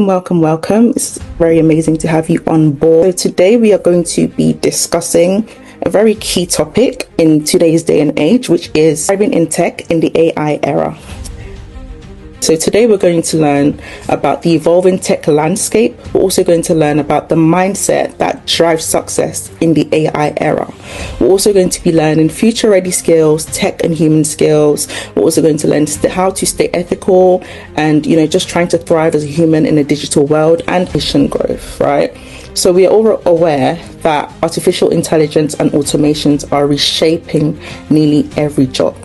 Welcome. It's very amazing to have you on board. So today we are going to be discussing a very key topic in today's day and age, which is thriving in tech in the AI era. So today we're going to learn about the evolving tech landscape. We're also going to learn about the mindset that drives success in the AI era. We're also going to be learning future-ready skills, tech and human skills. We're also going to learn how to stay ethical and, just trying to thrive as a human in a digital world and mission growth, right? So we are all aware that artificial intelligence and automations are reshaping nearly every job.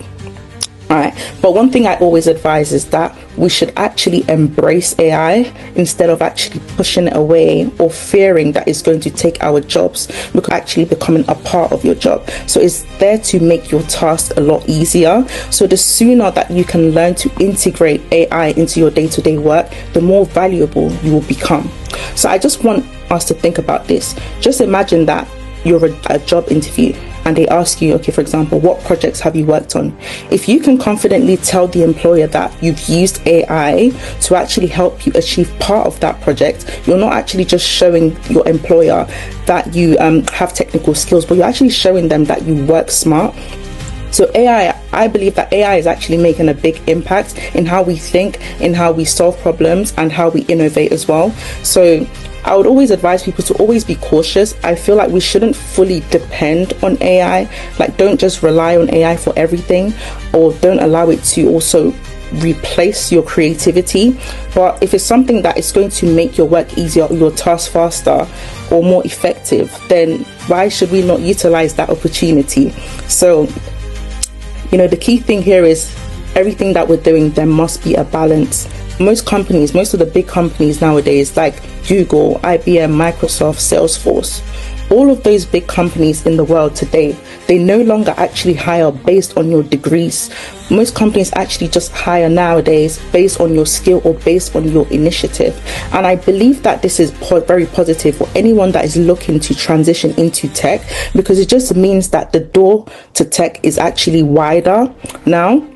Right. But one thing I always advise is that we should actually embrace AI instead of actually pushing it away or fearing that it's going to take our jobs, because actually becoming a part of your job. So it's there to make your task a lot easier. So the sooner that you can learn to integrate AI into your day-to-day work, the more valuable you will become. So I just want us to think about this. Just imagine that you're a job interview and they ask you, okay, for example, what projects have you worked on? If you can confidently tell the employer that you've used AI to actually help you achieve part of that project, you're not actually just showing your employer that you have technical skills, but you're actually showing them that you work smart. So I believe that AI is actually making a big impact in how we think, in how we solve problems, and how we innovate as well. So I would always advise people to always be cautious. I feel like we shouldn't fully depend on AI. Like, don't just rely on AI for everything, or don't allow it to also replace your creativity. But if it's something that is going to make your work easier, or your task faster or more effective, then why should we not utilize that opportunity? So, the key thing here is everything that we're doing, there must be a balance. Most of the big companies nowadays, like Google, IBM, Microsoft, Salesforce, all of those big companies in the world today, they no longer actually hire based on your degrees. Most companies actually just hire nowadays based on your skill or based on your initiative. And I believe that this is very positive for anyone that is looking to transition into tech, because it just means that the door to tech is actually wider now.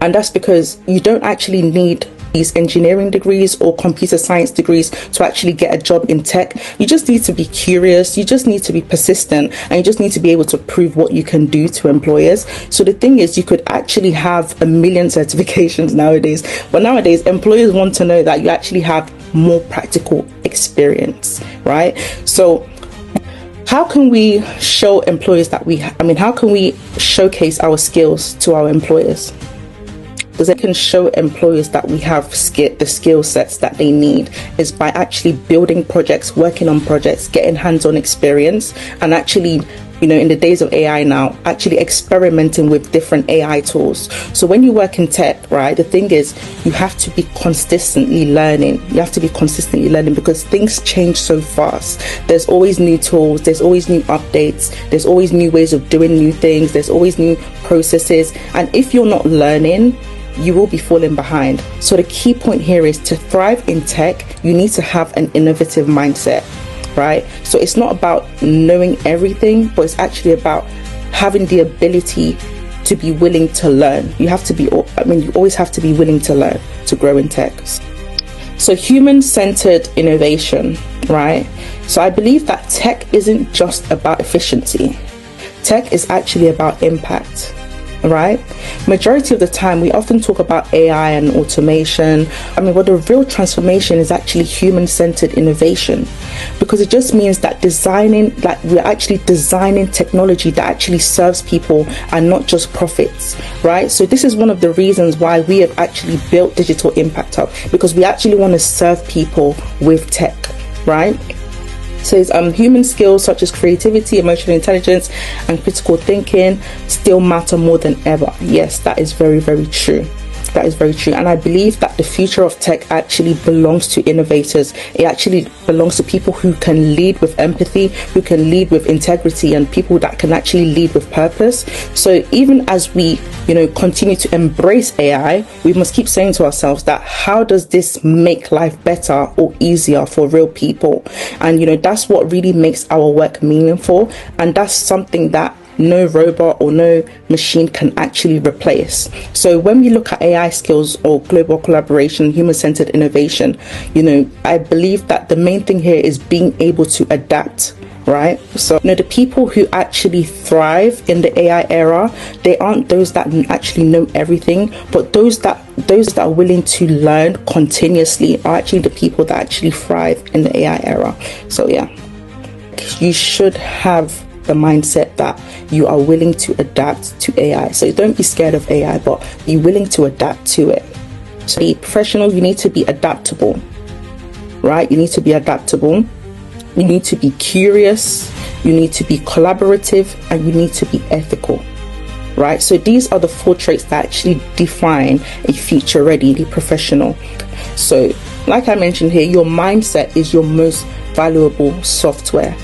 And that's because you don't actually need these engineering degrees or computer science degrees to actually get a job in tech. You just need to be curious, you just need to be persistent, and you just need to be able to prove what you can do to employers. So the thing is, you could actually have a million certifications nowadays, but nowadays employers want to know that you actually have more practical experience, right? So how can we show employers that how can we showcase our skills to our employers? Because they can show employers that we have the skill sets that they need is by actually building projects, working on projects, getting hands-on experience, and actually, in the days of AI now, actually experimenting with different AI tools. So when you work in tech, right, the thing is, you have to be consistently learning. Because things change so fast. There's always new tools, there's always new updates, there's always new ways of doing new things, there's always new processes. And if you're not learning, you will be falling behind. So the key point here is, to thrive in tech, you need to have an innovative mindset, right? So it's not about knowing everything, but it's actually about having the ability to be willing to learn. You always have to be willing to learn to grow in tech. So human-centered innovation, right? So I believe that tech isn't just about efficiency. Tech is actually about impact. Right? Majority of the time, we often talk about AI and automation. But the real transformation is actually human-centered innovation, because it just means that we're actually designing technology that actually serves people and not just profits, right? So this is one of the reasons why we have actually built Digital Impact Hub, because we actually want to serve people with tech, right? So human skills such as creativity, emotional intelligence, and critical thinking still matter more than ever. Yes, that is very, very true. That is very true. And I believe that the future of tech actually belongs to innovators. It actually belongs to people who can lead with empathy, who can lead with integrity, and people that can actually lead with purpose. So even as we, continue to embrace AI, we must keep saying to ourselves that, how does this make life better or easier for real people? And, that's what really makes our work meaningful. And that's something that no robot or no machine can actually replace. So when we look at AI skills or global collaboration, human-centered innovation, I believe that the main thing here is being able to adapt, right? So the people who actually thrive in the AI era, they aren't those that actually know everything, but those that are willing to learn continuously are actually the people that actually thrive in the AI era. So yeah, you should have the mindset that you are willing to adapt to AI. So don't be scared of AI, but be willing to adapt to it. So be professional, you need to be adaptable, right? You need to be adaptable. You need to be curious, you need to be collaborative, and you need to be ethical, right? So these are the 4 traits that actually define a future ready professional. So like I mentioned here, your mindset is your most valuable software.